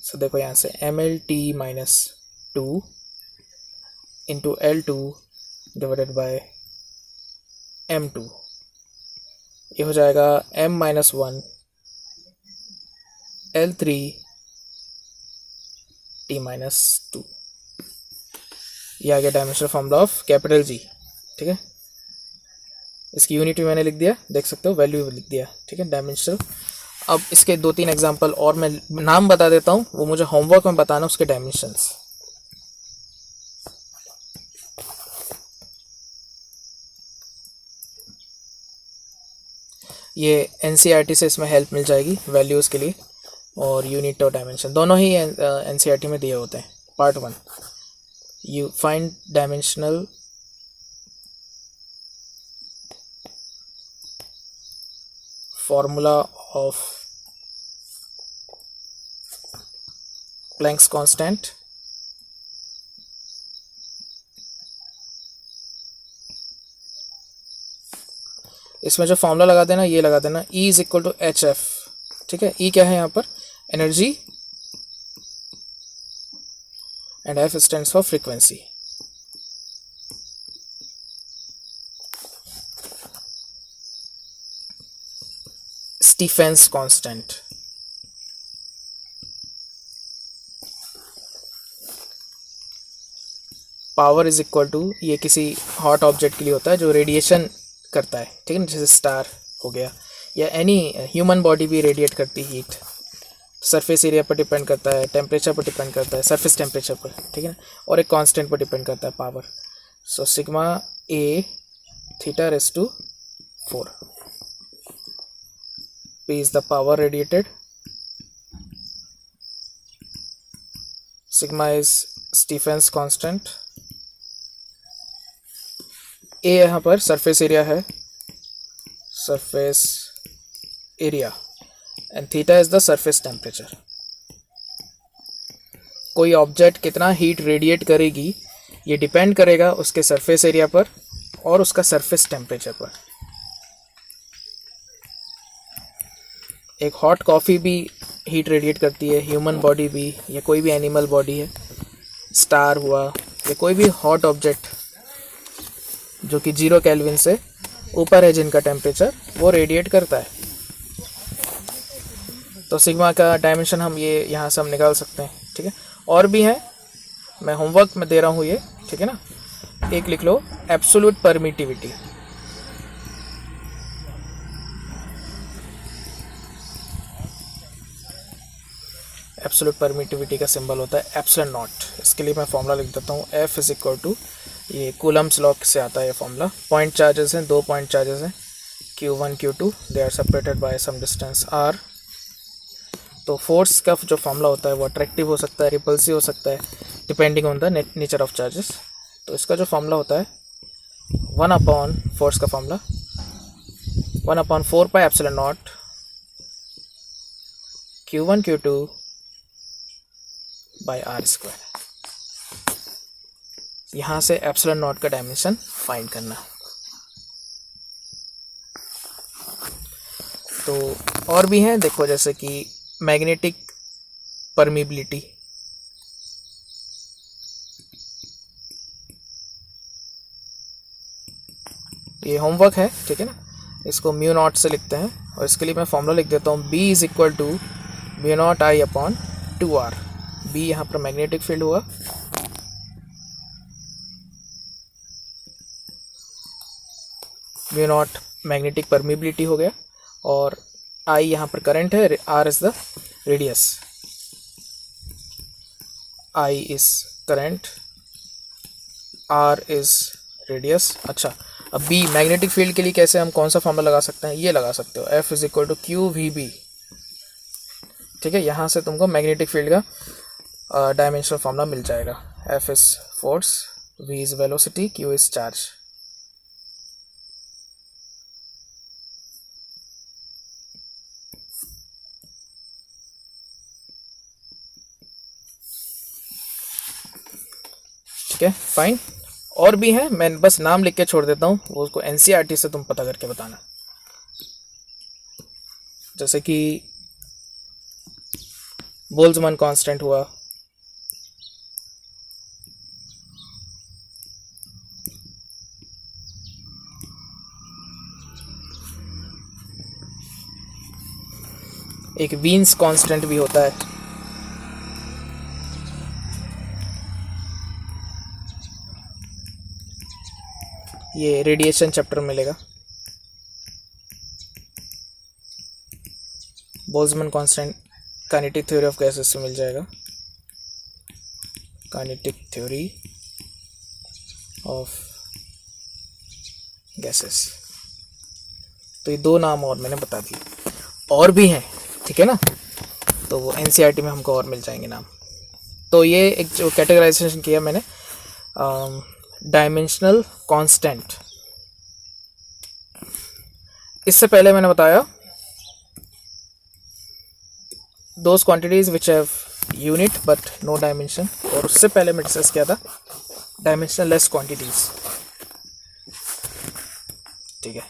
सो देखो यहाँ से mlt minus 2 into L2 divided by m2, ये हो जाएगा m minus 1 L3 t minus 2। ये आ गया dimensional formula of capital G, ठीक है। इसकी यूनिट भी मैंने लिख दिया, देख सकते हो, वैल्यू भी लिख दिया, ठीक है, डायमेंशनल। अब इसके दो तीन एग्जांपल और मैं नाम बता देता हूँ, वो मुझे होमवर्क में बताना उसके डायमेंशंस। ये एनसीईआरटी से इसमें हेल्प मिल जाएगी वैल्यूज़ के लिए, और यूनिट और डायमेंशन दोनों ही एनसीईआरटी में दिए होते हैं। Part 1, you find dimensional formula of Planck's constant इसमें जो फॉर्मूला लगा देना, ये लगा देना E is equal to H F, ठीक है। E क्या है यहाँ पर, energy, and F stands for frequency. Stefan's constant, power is equal to, ये किसी हॉट ऑब्जेक्ट के लिए होता है जो रेडिएशन करता है, ठीक है ना, जैसे स्टार हो गया या एनी ह्यूमन बॉडी भी रेडिएट करती है हीट। सरफेस एरिया पर डिपेंड करता है, टेम्परेचर पर डिपेंड करता है, सरफेस टेम्परेचर पर, ठीक है ना, और एक कांस्टेंट पर डिपेंड करता है power. So sigma A theta raise to 4, P is the power radiated, sigma is Stephen's constant, A यहाँ पर सरफेस एरिया है, surface area, and theta is the surface temperature. कोई ऑब्जेक्ट कितना हीट रेडिएट करेगी ये depend करेगा उसके surface area पर और उसका सरफेस टेम्परेचर पर। एक हॉट कॉफ़ी भी हीट रेडिएट करती है, ह्यूमन बॉडी भी, या कोई भी एनिमल बॉडी है, स्टार हुआ, या कोई भी हॉट ऑब्जेक्ट जो कि 0 केल्विन से ऊपर है जिनका टेम्परेचर, वो रेडिएट करता है। तो सिग्मा का डायमेंशन हम ये यहाँ से हम निकाल सकते हैं, ठीक है। और भी हैं, मैं होमवर्क में दे रहा हूँ ये, ठीक है ना। एक लिख लो, एब्सोल्यूट परमिटिविटी। एब्सोल्यूट परमिटिविटी का सिंबल होता है एप्सिलॉन नॉट। इसके लिए मैं फॉर्मूला लिख देता हूँ, F इज इक्वल टू, ये कूलम्स लॉ से आता है ये फॉर्मूला। पॉइंट चार्जेस हैं, 2 पॉइंट चार्जेस हैं, Q1 Q2, they are separated by some distance R। तो फोर्स का जो फॉर्मूला होता है वो अट्रैक्टिव हो सकता है, रिपल्सिव हो सकता है, depending on the nature of charges. तो इसका जो फॉर्मूला होता है 1 अपॉन फोर्स का formula 1 upon 4 pi epsilon naught Q1 Q2 by R square. यहाँ से एप्सिलॉन नॉट का डायमेंशन फाइंड करना। तो और भी हैं, देखो, जैसे कि मैग्नेटिक परमिबिलिटी, ये होमवर्क है, ठीक है ना। इसको म्यू नॉट से लिखते हैं, और इसके लिए मैं फॉर्मूला लिख देता हूँ, B is equal to mu naught I upon 2R। B यहाँ पर मैग्नेटिक फील्ड हुआ, म्यू नॉट मैग्नेटिक परमिबिलिटी हो गया, और I यहाँ पर करंट है, R is the radius, I is current, R is radius. अच्छा, अब B मैग्नेटिक फील्ड के लिए कैसे हम कौन सा फॉर्मूला लगा सकते हैं, ये लगा सकते हो, F is equal to QVB, ठीक है। यहाँ से तुमको मैग्नेटिक फील्ड का डायमेंशनल फॉर्मूला मिल जाएगा। F is force, V is velocity, Q is charge. ठीक है, फाइन। और भी हैं, मैं बस नाम लिख के छोड़ देता हूँ, वो उसको NCERT से तुम पता करके बताना। जैसे कि बोल्ट्जमैन कांस्टेंट हुआ, एक वीन्स कांस्टेंट भी होता है, ये रेडिएशन चैप्टर में मिलेगा। Boltzmann constant kinetic theory of gases से मिल जाएगा, काइनेटिक थ्योरी ऑफ गैसेस। तो ये 2 नाम और मैंने बता दिए, और भी हैं, ठीक है ना। तो वो NCERT में हमको और मिल जाएंगे नाम। तो ये एक जो कैटेगराइजेशन किया मैंने, डायमेंशनल कांस्टेंट। इससे पहले मैंने बताया those quantities which have unit but no dimension, और उससे पहले मैं डिस्कस किया था डायमेंशनल लेस क्वांटिटीज, ठीक है।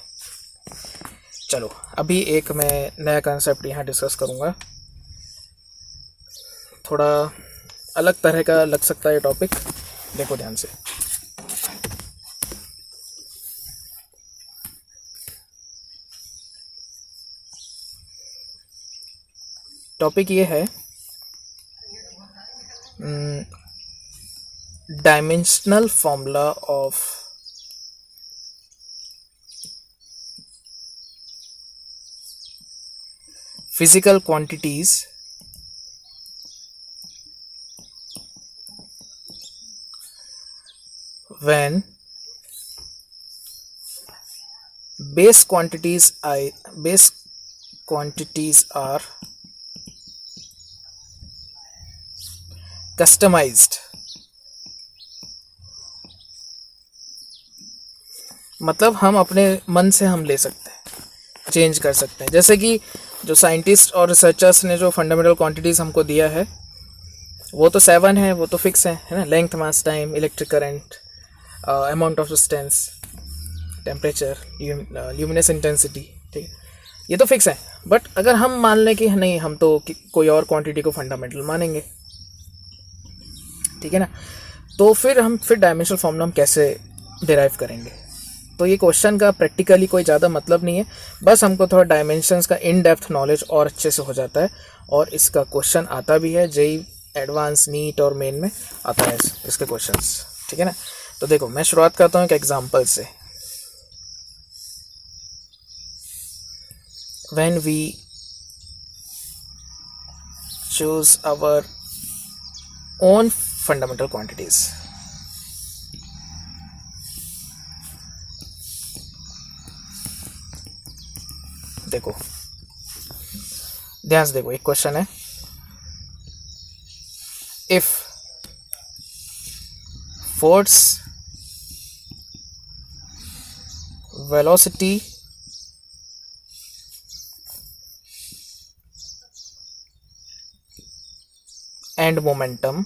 चलो, अभी एक मैं नया कंसेप्ट यहाँ डिस्कस करूँगा, थोड़ा अलग तरह का लग सकता है ये टॉपिक, देखो ध्यान से। टॉपिक ये है dimensional formula of physical quantities when base quantities are customized. मतलब हम अपने मन से हम ले सकते हैं, चेंज कर सकते हैं। जैसे कि जो साइंटिस्ट और रिसर्चर्स ने जो फंडामेंटल क्वांटिटीज़ हमको दिया है वो तो 7 है, वो तो फिक्स है ना, length, mass, time, electric current, amount of distance, temperature, luminous intensity, ठीक है, ये तो फिक्स है। बट अगर हम मान लें कि नहीं, हम तो कोई और क्वांटिटी को फंडामेंटल मानेंगे, ठीक है ना, तो फिर डायमेंशनल फॉर्मूला हम कैसे डिराइव करेंगे? तो ये क्वेश्चन का प्रैक्टिकली कोई ज़्यादा मतलब नहीं है, बस हमको थोड़ा डायमेंशंस का इन डेप्थ नॉलेज और अच्छे से हो जाता है। और इसका क्वेश्चन आता भी है, जेई एडवांस, नीट और मेन में आता है इसके क्वेश्चंस, ठीक है ना। तो देखो, मैं शुरुआत करता हूँ एक एग्जांपल से। When we choose our own fundamental quantities, देखो ध्यान से देखो, एक क्वेश्चन है, if force, velocity and momentum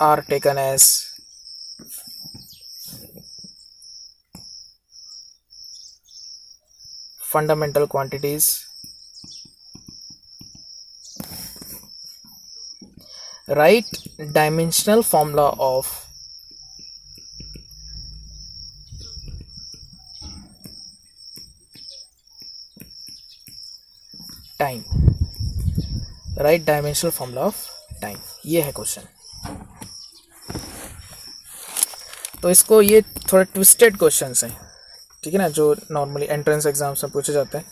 are taken as fundamental quantities, write dimensional formula of time, right dimensional formula of time. ये है क्वेश्चन। तो इसको, ये थोड़ा ट्विस्टेड क्वेश्चंस हैं, ठीक है ना, जो नॉर्मली एंट्रेंस एग्जाम्स में पूछे जाते हैं,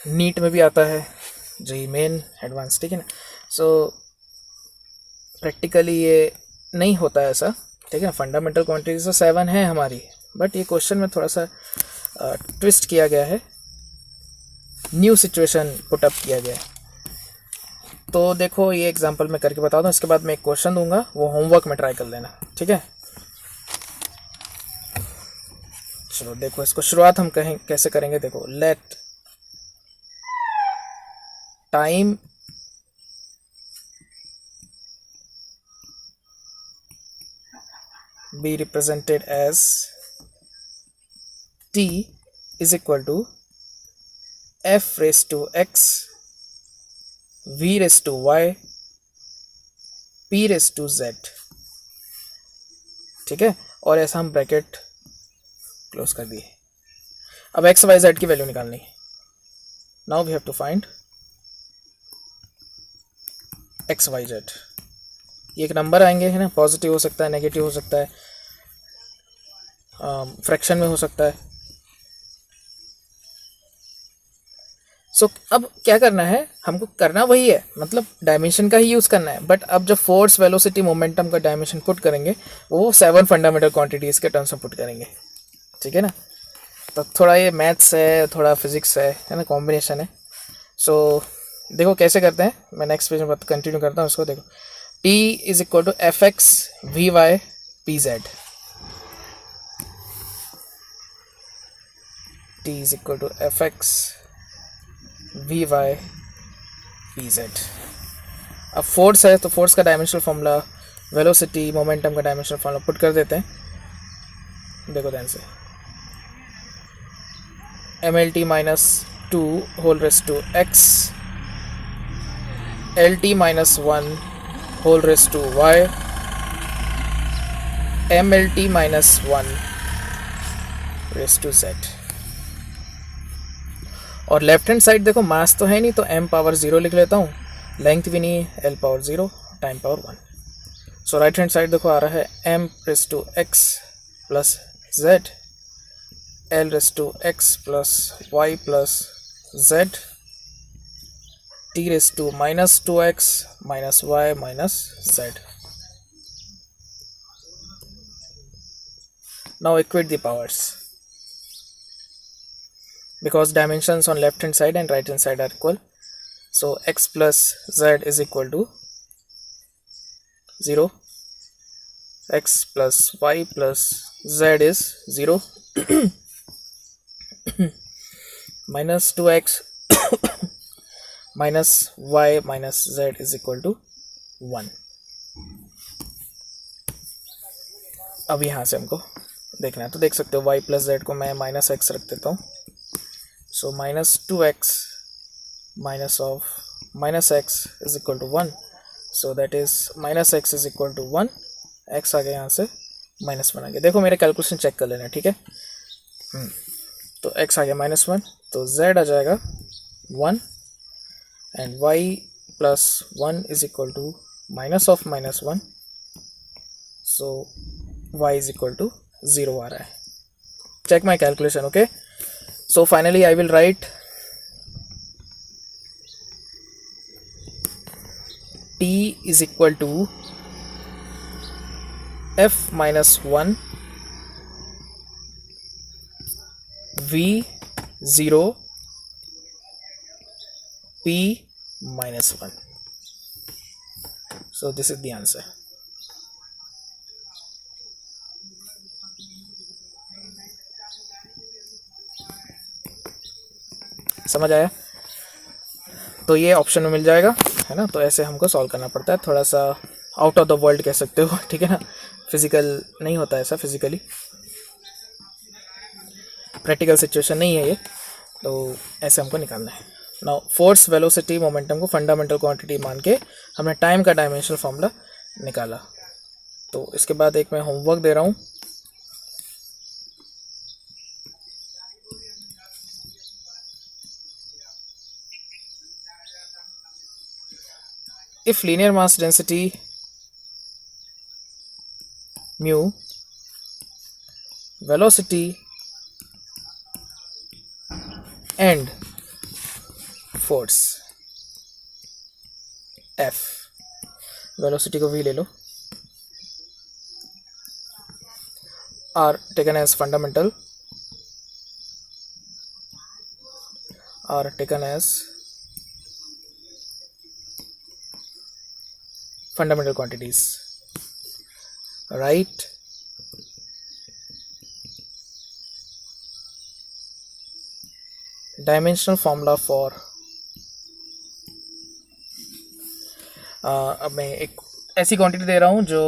नीट में भी आता है, जेईई मेन, एडवांस, ठीक है ना। सो प्रैक्टिकली ये नहीं होता है ऐसा, ठीक है ना। फंडामेंटल क्वांटिटीज तो 7 है हमारी, बट ये क्वेश्चन में थोड़ा सा ट्विस्ट किया गया है, न्यू सिचुएशन पुटअप किया गया है। तो देखो, ये एग्जांपल मैं करके बता दूं, इसके बाद मैं एक क्वेश्चन दूंगा, वो होमवर्क में ट्राई कर लेना, ठीक है। चलो देखो, इसको शुरुआत हम कैसे करेंगे, देखो, let time be represented as t is equal to f raised to x, v raised to y, p raised to z, ठीक है। और ऐसा हम ब्रैकेट क्लोज कर दिए। अब एक्स वाई जेड की वैल्यू निकालनी है। Now we have to find x y z. ये एक नंबर आएंगे, है ना, पॉजिटिव हो सकता है, नेगेटिव हो सकता है, फ्रैक्शन में हो सकता है। सो अब क्या करना है, हमको करना वही है, मतलब डायमेंशन का ही यूज़ करना है, बट अब जब फोर्स, वेलोसिटी, मोमेंटम का डायमेंशन पुट करेंगे वो 7 फंडामेंटल क्वांटिटीज़ के टर्म्स में पुट करेंगे, ठीक है ना। तो थोड़ा ये मैथ्स है, थोड़ा फिजिक्स है ना, कॉम्बिनेशन है। सो देखो कैसे करते हैं, मैं नेक्स्ट पेज में कंटिन्यू करता हूँ उसको। देखो, t is equal to F x V y P z, t is equal to F x V y P z. अब फोर्स है तो फोर्स का डायमेंशनल फॉर्मूला, वेलोसिटी, मोमेंटम का डायमेंशनल फॉर्मूला पुट कर देते हैं। देखो ध्यान से, mlt minus 2 whole raise to x, lt minus 1 whole raise to y, mlt minus 1 raise to z। और लेफ्ट हैंड साइड देखो, मास तो है नहीं तो m पावर 0 लिख लेता हूँ, लेंथ भी नहीं है, l power 0, time power 1। So right hand side देखो आ रहा है m raise to x plus z, l raise to x plus y plus z, t raise to minus 2x minus y minus z. Now equate the powers because dimensions on left hand side and right hand side are equal. So x plus z is equal to 0, x plus y plus z is 0, minus 2x minus y minus z is equal to 1. अब यहाँ से हमको देखना है तो देख सकते हो y प्लस जेड को मैं माइनस एक्स रख देता हूँ. So minus 2x minus of minus x is equal to 1. So that is minus x is equal to 1. X आ गया यहाँ से माइनस 1 आ गया. देखो मेरे कैलकुलेशन चेक कर लेना, ठीक है. तो x आ गया माइनस 1, तो z आ जाएगा 1 and y plus 1 is equal to minus of minus 1. So y is equal to 0 आ रहा है. check my calculation. Okay, so finally I will write t is equal to f minus 1 v 0 p minus 1. So this is the answer. समझ आया? तो ये option में मिल जाएगा, है ना. तो ऐसे हमको सॉल्व करना पड़ता है, थोड़ा सा आउट ऑफ द वर्ल्ड कह सकते हो, ठीक है ना. फिजिकल नहीं होता ऐसा, फिजिकली प्रैक्टिकल सिचुएशन नहीं है ये, तो ऐसे हमको निकालना है. नाउ फोर्स, वेलोसिटी, मोमेंटम को फंडामेंटल क्वांटिटी मान के हमने टाइम का डायमेंशनल फॉर्मूला निकाला. तो इसके बाद एक मैं होमवर्क दे रहा हूँ. If linear mass density mu, velocity and force F, velocity को v ले लो, are taken as fundamental, are taken as fundamental quantities, right? Dimensional formula for अब मैं एक ऐसी क्वांटिटी दे रहा हूँ जो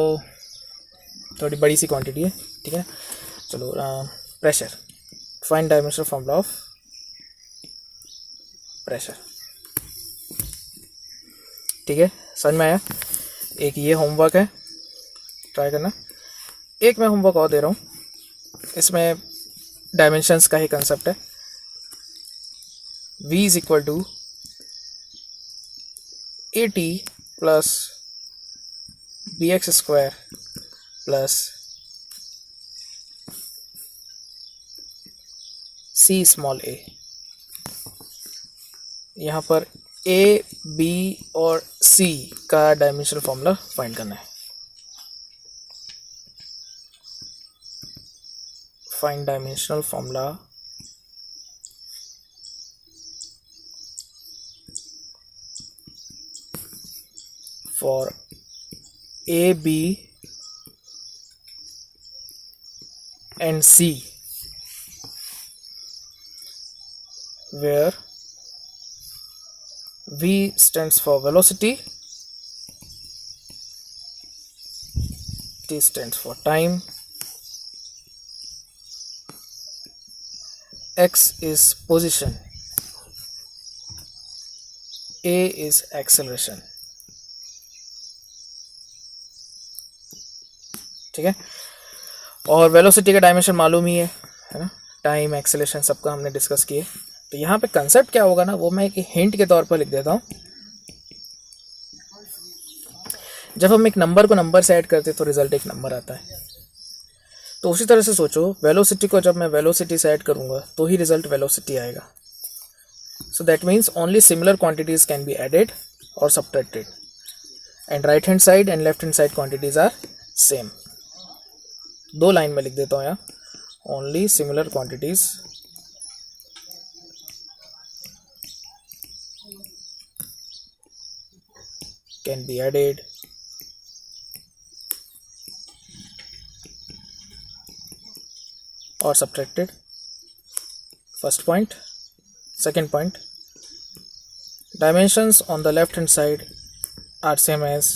थोड़ी बड़ी सी क्वांटिटी है, ठीक है. चलो, pressure, find dimensional formula of pressure. ठीक है, समझ में आया? एक ये होमवर्क है, ट्राई करना. एक मैं होमवर्क और दे रहा हूँ, इसमें डायमेंशंस का ही कंसेप्ट है. v is equal to AT plus BX square plus C small a. यहाँ पर A, B और C का डायमेंशनल फॉर्मूला फाइंड करना है. Find dimensional formula for A, B and C where V stands for velocity, T stands for time, X is position, A is acceleration. ठीक है, और velocity का डायमेंशन मालूम ही है ना. टाइम, एक्सेलरेशन सबका हमने डिस्कस किए. तो यहाँ पे कंसेप्ट क्या होगा ना, वो मैं एक हिंट के तौर पर लिख देता हूँ. जब हम एक नंबर को नंबर से ऐड करते तो रिजल्ट एक नंबर आता है। तो उसी तरह से सोचो, वेलोसिटी को जब मैं वेलोसिटी से ऐड करूँगा तो ही रिजल्ट वेलोसिटी आएगा। So that means only similar quantities can be added और subtracted, and right hand side and left hand side quantities are same. 2 line में लिख देता हूँ यहाँ, only similar quantities can be added or subtracted. First point. Second point, dimensions on the left hand side are same as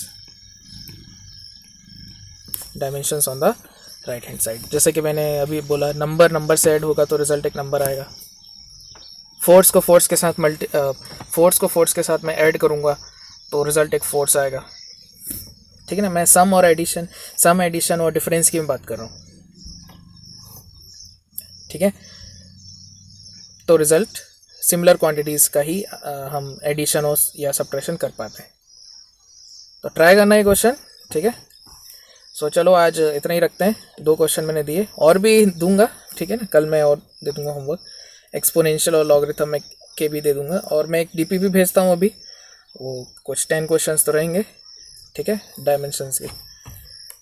dimensions on the right hand side। जैसे कि मैंने अभी बोला, नंबर से ऐड होगा तो रिजल्ट एक नंबर आएगा। फोर्स को फोर्स के साथ मैं ऐड करूँगा तो रिजल्ट एक फोर्स आएगा। ठीक है ना, मैं सम एडिशन और डिफरेंस की बात कर रहा हूँ। ठीक है, तो रिजल्ट सिमिलर क्वांटिटीज़ का ही हम एडिशन और या सब्ट्रैक्शन कर पाते हैं। तो ट्राई करना है क्वेश्चन। ठीक है, सो चलो आज इतना ही रखते हैं। 2 क्वेश्चन मैंने दिए, और भी दूंगा। ठीक है ना, कल मैं और दे दूंगा होमवर्क, एक्सपोनेंशियल और लॉगरिथम के भी दे दूंगा। और मैं एक डीपीपी भेजता हूँ अभी, वो कुछ 10 क्वेश्चंस तो रहेंगे। ठीक है, डायमेंशंस के,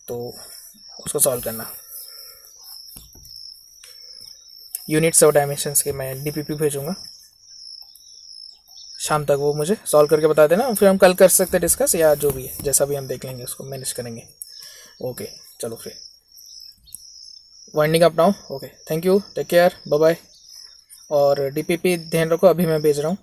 तो उसको सॉल्व करना। यूनिट्स और डायमेंशंस के मैं डीपीपी भेजूंगा शाम तक, वो मुझे सॉल्व करके बता देना। फिर हम कल कर सकते हैं डिस्कस, या जो भी है जैसा भी हम देख लेंगे उसको मैनेज करेंगे। ओके चलो फिर winding up now. Okay, thank you, take care, bye bye. और डीपीपी ध्यान रखो, अभी मैं भेज रहा हूँ।